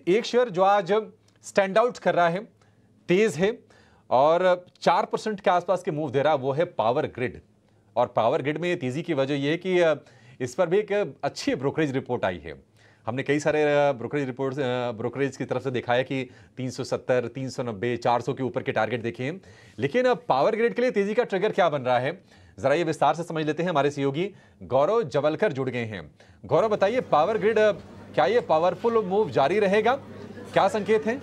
एक शेयर जो आज स्टैंड आउट कर रहा है, तेज है और 4% के आसपास के मूव दे रहा है, वो है पावर ग्रिड। और पावर ग्रिड में तेजी की वजह यह है कि इस पर भी एक अच्छी ब्रोकरेज रिपोर्ट आई है। हमने कई सारे ब्रोकरेज की तरफ से देखा है कि 370, 390, 400 के ऊपर के टारगेट देखे हैं, लेकिन अब पावर ग्रिड के लिए तेजी का ट्रिगर क्या बन रहा है, जरा ये विस्तार से समझ लेते हैं। हमारे सहयोगी गौरव जवलकर जुड़ गए हैं। गौरव, बताइए, पावर ग्रिड क्या ये पावरफुल मूव जारी रहेगा, क्या संकेत हैं?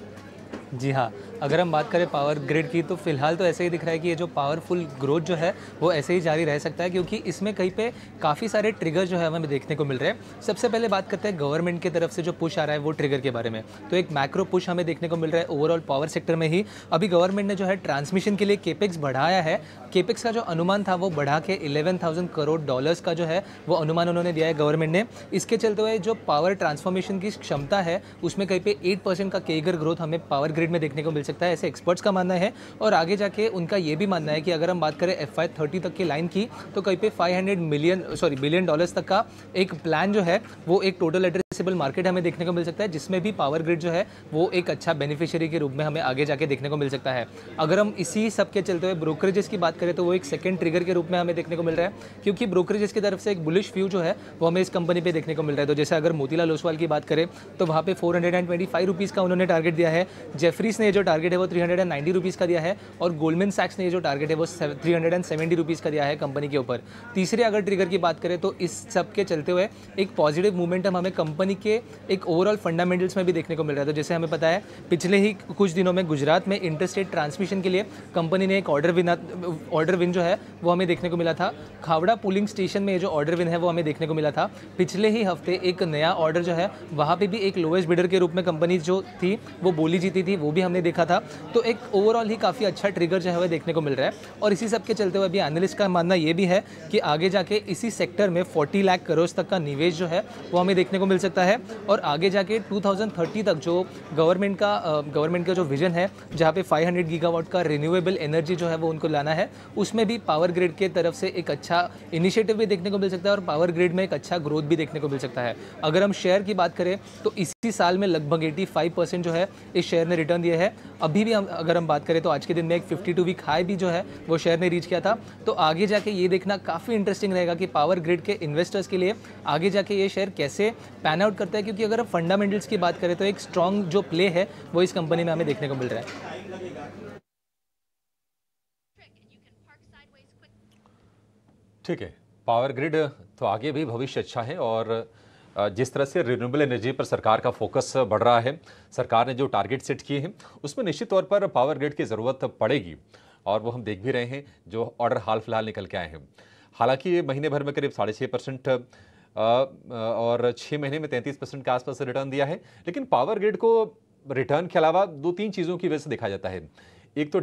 जी हाँ, अगर हम बात करें पावर ग्रिड की तो फिलहाल तो ऐसे ही दिख रहा है कि ये जो पावरफुल ग्रोथ जो है वो ऐसे ही जारी रह सकता है, क्योंकि इसमें कहीं पे काफ़ी सारे ट्रिगर जो है हमें देखने को मिल रहे हैं। सबसे पहले बात करते हैं गवर्नमेंट की तरफ से जो पुश आ रहा है वो ट्रिगर के बारे में। तो एक मैक्रो पुश हमें देखने को मिल रहा है ओवरऑल पावर सेक्टर में ही। अभी गवर्नमेंट ने जो है ट्रांसमिशन के लिए केपेक्स बढ़ाया है। केपेक्स का जो अनुमान था वो बढ़ा के 11,000 करोड़ डॉलर्स का जो है वो अनुमान उन्होंने दिया है गवर्नमेंट ने। इसके चलते हुए जो पावर ट्रांसफॉर्मेशन की क्षमता है उसमें कहीं पे 8% का केगर ग्रोथ हमें पावर ग्रिड में देखने को मिल सकता है, ऐसे एक्सपर्ट्स का मानना है। और आगे जाके उनका ये भी मानना है कि अगर हम बात करें FY30 तक की लाइन की तो कहीं पे बिलियन डॉलर्स तक का एक प्लान जो है वो एक टोटल एड्रेसेबल मार्केट हमें देखने को मिल सकता है, जिसमें भी पावर ग्रिड जो है वो एक अच्छा बेनिफिशियरी के रूप में हमें आगे जाके देखने को मिल सकता है। अगर हम इसी सब के चलते हुए ब्रोकरेजेस की बात करें तो वो एक सेकंड ट्रिगर के रूप में हमें देखने को मिल रहा है, क्योंकि ब्रोकरेजेस की तरफ से एक बुलिश व्यू जो है वो हमें इस कंपनी पे देखने को मिल रहा है। तो जैसे अगर मोतीलाल ओसवाल की बात करें तो वहाँ पे 425 रुपीज़ का उन्होंने टारगेट दिया है। जेफरीज ने जो टारगेट है वो 390 रुपीज़ का दिया है और गोल्डमैन सैक्स ने जो टारगेट है वो 370 रुपीज़ का दिया है कंपनी के ऊपर। तीसरे अगर ट्रिगर की बात करें तो इस सब के चलते हुए एक पॉजिटिव मोमेंटम हमें कंपनी के एक ओवरऑल फंडामेंटल्स में भी देखने को मिल रहा है। तो जैसे हमें पता है पिछले ही कुछ दिनों में गुजरात में इंटरस्टेट ट्रांसमिशन के लिए कंपनी ने एक ऑर्डर विन जो है वो हमें देखने को मिला था। खावड़ा पुलिंग स्टेशन में जो ऑर्डर विन है वो हमें देखने को मिला था। पिछले ही हफ्ते एक नया ऑर्डर जो है वहाँ पे भी एक लोएस्ट बिडर के रूप में कंपनी जो थी वो बोली जीती थी, वो भी हमने देखा था। तो एक ओवरऑल ही काफ़ी अच्छा ट्रिगर जो है वह देखने को मिल रहा है। और इसी सब के चलते हुए अभी एनालिस्ट का मानना ये भी है कि आगे जाके इसी सेक्टर में 40 लाख करोड़ तक का निवेश जो है वो हमें देखने को मिल सकता है। और आगे जाके 2030 तक जो गवर्नमेंट का जो विजन है जहाँ पे 500 गीगावाट का रिन्यूएबल एनर्जी जो है वो उनको लाना है, उसमें भी पावर ग्रिड के तरफ से एक अच्छा इनिशिएटिव भी देखने को मिल सकता है और पावर ग्रिड में एक अच्छा ग्रोथ भी देखने को मिल सकता है। अगर हम शेयर की बात करें तो इसी साल में लगभग 85% जो है इस शेयर ने रिटर्न दिया है। अभी भी अगर हम बात करें तो आज के दिन में एक 52 वीक हाई भी जो है वो शेयर ने रीच किया था। तो आगे जाके ये देखना काफ़ी इंटरेस्टिंग रहेगा कि पावर ग्रिड के इन्वेस्टर्स के लिए आगे जाके ये शेयर कैसे पैन आउट करता है, क्योंकि अगर हम फंडामेंटल्स की बात करें तो एक स्ट्रॉन्ग जो प्ले है वो इस कंपनी में हमें देखने को मिल रहा है। ठीक है, पावर ग्रिड तो आगे भी भविष्य अच्छा है और जिस तरह से रिन्यूएबल एनर्जी पर सरकार का फोकस बढ़ रहा है, सरकार ने जो टारगेट सेट किए हैं उसमें निश्चित तौर पर पावर ग्रिड की ज़रूरत पड़ेगी और वो हम देख भी रहे हैं जो ऑर्डर हाल फिलहाल निकल के आए हैं। हालांकि महीने भर में करीब 6.5% और 6 महीने में 33% के आसपास रिटर्न दिया है, लेकिन पावर ग्रिड को रिटर्न के अलावा 2-3 चीज़ों की वजह से देखा जाता है। एक तो